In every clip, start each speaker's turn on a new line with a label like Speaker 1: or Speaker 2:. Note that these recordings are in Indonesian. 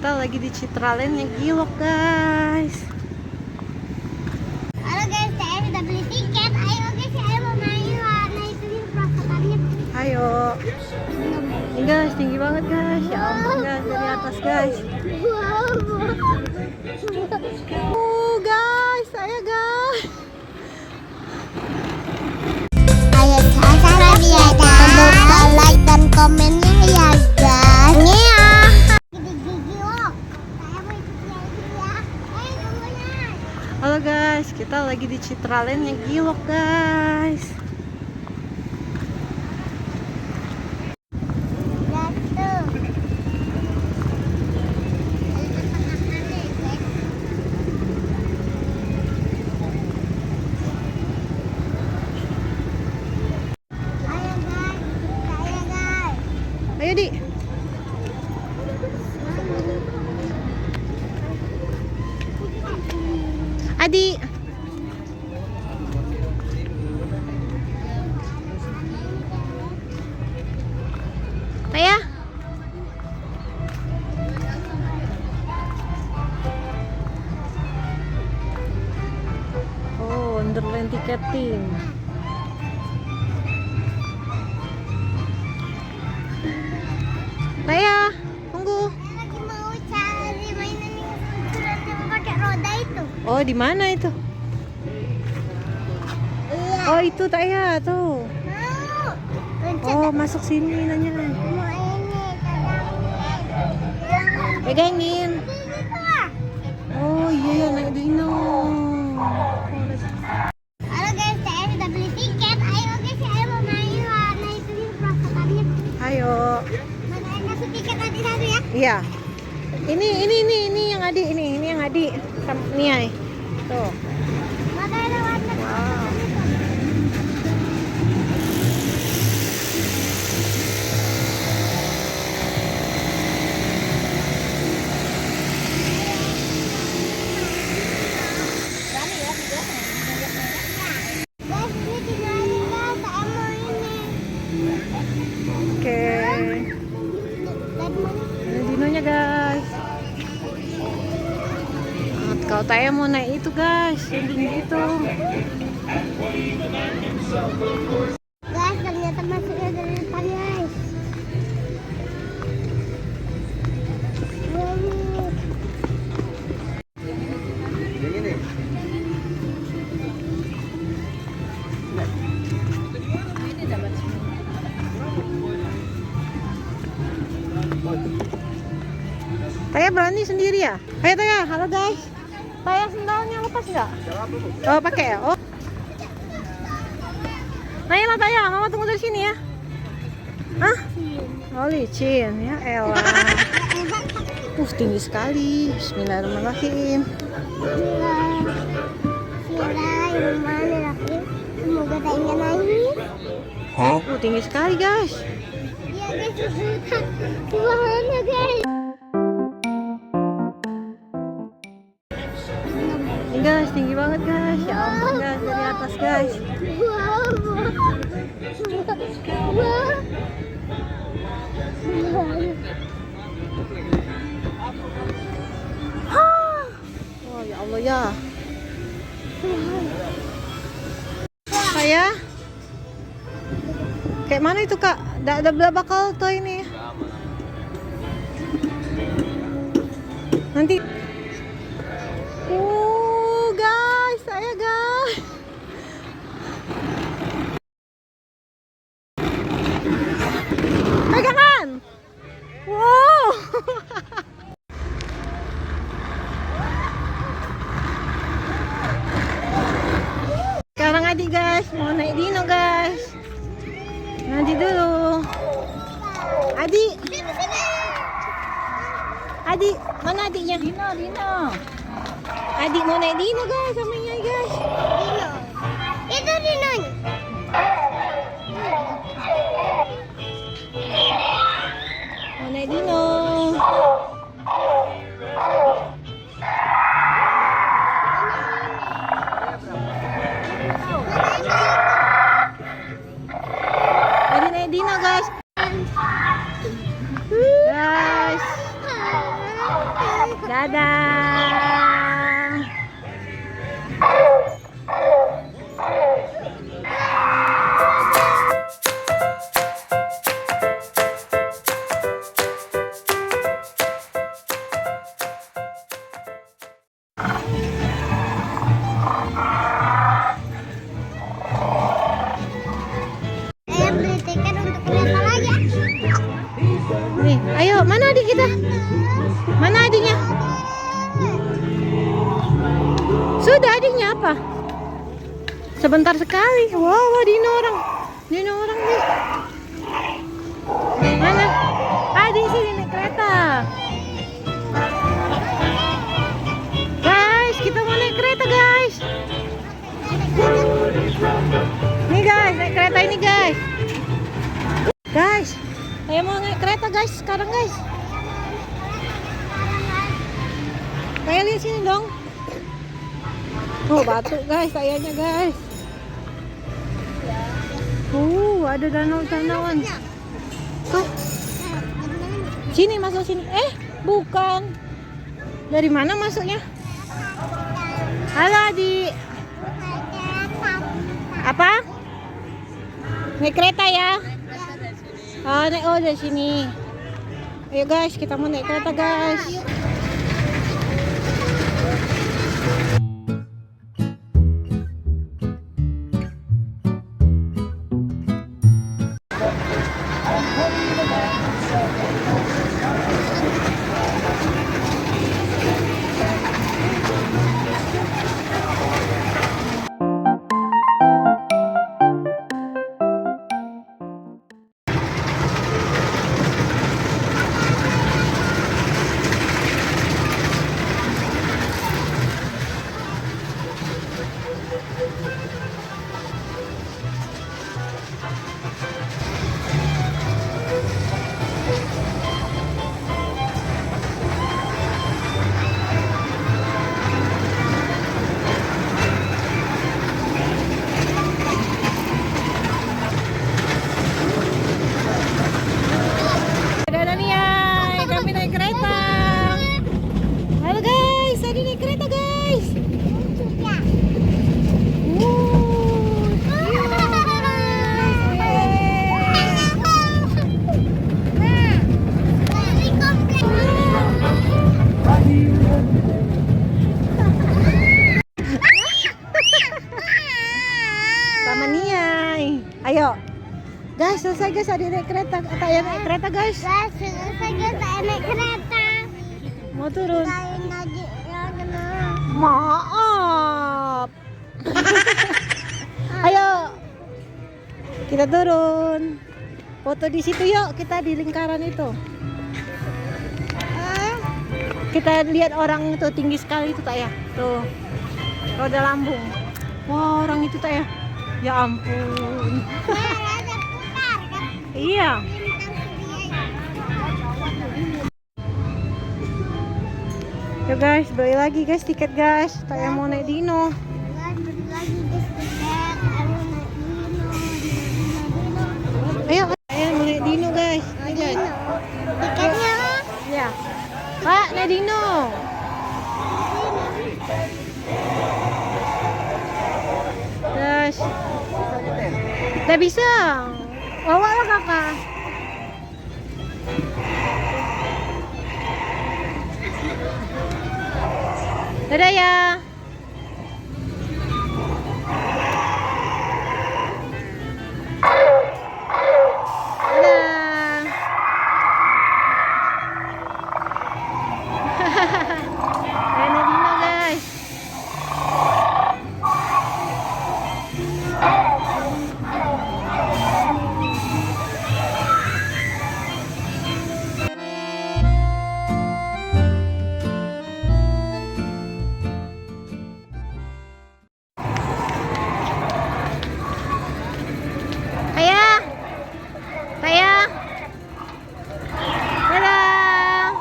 Speaker 1: kita lagi di Citralandnya Gilok, guys.
Speaker 2: Halo guys, saya sudah beli tiket. Ayo guys, saya mau main warna itu nih perasaannya.
Speaker 1: Ayo. Ini guys, tinggi banget guys. Ya ampun guys, dari atas guys. Guys, ayo guys.
Speaker 2: Ayo subscribe ya guys. Lupa like dan komennya ya guys. Iya.
Speaker 1: Halo guys, kita lagi di Citralandnya Gilok, guys. Ayo, Di. Adi. Taya. Oh, Wonderland tiketing. Taya, tunggu.
Speaker 2: Lagi mau cari mainan yang pakai roda itu.
Speaker 1: Oh, di mana itu?
Speaker 2: Iya.
Speaker 1: Oh, itu Taya tuh.
Speaker 2: Mau.
Speaker 1: Oh, masuk sini nanya.
Speaker 2: Mau ini.
Speaker 1: Pegangin. Oh iya ya, naik dino.
Speaker 2: Halo guys, saya sudah beli tiket. Ayo guys, saya mau main warna itu nih perasaannya.
Speaker 1: Ayo.
Speaker 2: Mana yang kasih tiket tadi satu ya?
Speaker 1: Iya. Ini yang Adi, ini yang Adi. Ini ya. Tuh.
Speaker 2: Mana ada warna?
Speaker 1: Wow.
Speaker 2: Guys, ini tinggalin guys, saya mau ini.
Speaker 1: Oke.
Speaker 2: Dan mana?
Speaker 1: Ini dinonya guys. Kalau Taya mau naik itu guys, yang tinggi itu.
Speaker 2: Guys, ternyata masuknya dari depan guys.
Speaker 1: Taya berani sendiri ya? Ayo Taya, halo guys. Taya sendalnya lepas nggak? Oh pakai ya? Oh. Naiklah Taya, mama tunggu dari sini ya. Hah? Oh licin, ya elah. Tinggi sekali. Bismillahirrahmanirrahim.
Speaker 2: Bismillahirrahmanirrahim. Semoga tak ingin naik.
Speaker 1: Hah? Tinggi sekali guys.
Speaker 2: Iya guys, gimana guys?
Speaker 1: Ini guys, tinggi banget guys. Ya ampun guys, dari atas guys. Oh ya Allah ya. Saya kayak mana itu kak? Ada bakal tuh ini. Nanti. Guys, saya guys. Pegangan. Wow. Sekarang Adi guys, mau naik dino guys. Nanti dulu. Adi. Adi, mana adiknya? Dino. Adik mau naik dino guys sama Nyai guys.
Speaker 2: Dino. Itu Dino.
Speaker 1: Mau naik dino. Adi naik dino guys. Guys. Dadah.
Speaker 2: Beli tiket untuk kereta lagi.
Speaker 1: Nih, ayo, mana adik kita? Mana adiknya? Sudah adiknya apa? Sebentar sekali. Wow, Dino orang nih. Mana? Adik sini naik kereta. Guys, kita mau naik kereta guys. Nih guys, naik kereta ini guys. Guys, saya mau naik kereta guys sekarang guys. Kayak lihat sini dong. Oh, batu guys kayaknya guys. Ada danau-danauan. Tuh. Sini masuk sini. Bukan. Dari mana masuknya? Halo Adik. Apa? Naik kereta ya? Oh, dari sini. Ayo guys, kita mau naik kereta guys. Ayo guys, selesai guys, ada naik kereta. Saya naik kereta guys.
Speaker 2: Guys, selesai kita naik kereta.
Speaker 1: Mau turun?
Speaker 2: Maaf.
Speaker 1: Maaf. Ayo kita turun. Foto di situ yuk, kita di lingkaran itu. Kita lihat orang itu tinggi sekali itu tak ya? Tuh, roda lambung. Wah, orang itu tak ya? Ya ampun. Iya. Yuk guys, beli lagi guys tiket guys. Saya mau naik Dino. Ayo, saya mau naik Dino guys. Ayo guys.
Speaker 2: Tiketnya?
Speaker 1: Ya. Pak, naik Dino. Guys. Udah bisa. Bawa lah kakak. Dadah ya. Dadah. Naik Dino guys. Saya. Dadah.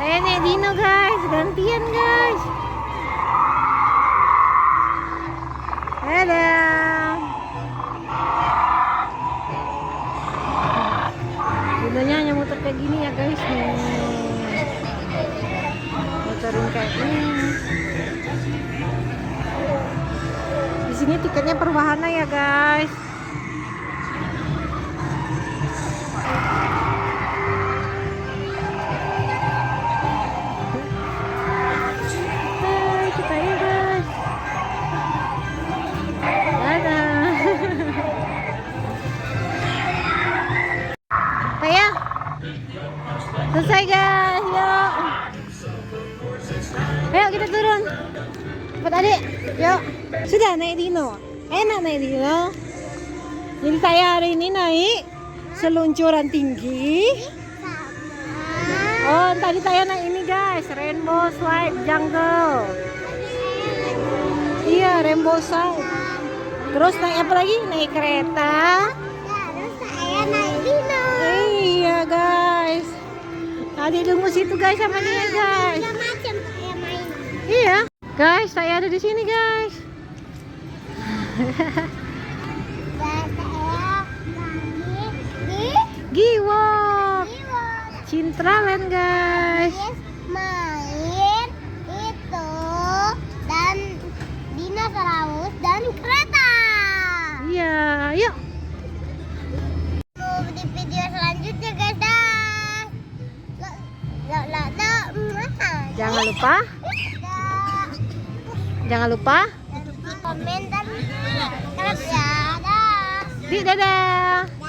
Speaker 1: Saya naik Dino guys, gantian guys. Dadah. Dinonya hanya muter kayak gini ya guys nih. turun kayak ini. Di sini tiketnya per wahana ya guys. Hai, kita ya guys. Dadah. Taya. Selesai guys, yuk. Ayo kita turun. Cepat adik, yuk. Sudah naik dino. Enak naik dino. Jadi saya hari ini naik seluncuran tinggi. Oh, tadi saya naik ini guys, Rainbow Slide Jungle. Iya, Rainbow Slide. Terus naik apa lagi? Naik kereta.
Speaker 2: Terus saya naik dino.
Speaker 1: Iya guys. Tadi tunggu situ guys sama dia guys.
Speaker 2: Macam saya main.
Speaker 1: Iya. Guys, saya ada di sini guys.
Speaker 2: Dan saya lagi di
Speaker 1: Giwok.
Speaker 2: Iwon.
Speaker 1: Cintraland guys.
Speaker 2: Main itu dan dinosaurus dan kereta.
Speaker 1: Iya, yuk.
Speaker 2: Tunggu di video selanjutnya guys dah.
Speaker 1: Jangan lupa. Jangan lupa.
Speaker 2: Komen dan subscribe ya. Dah.
Speaker 1: Dadah.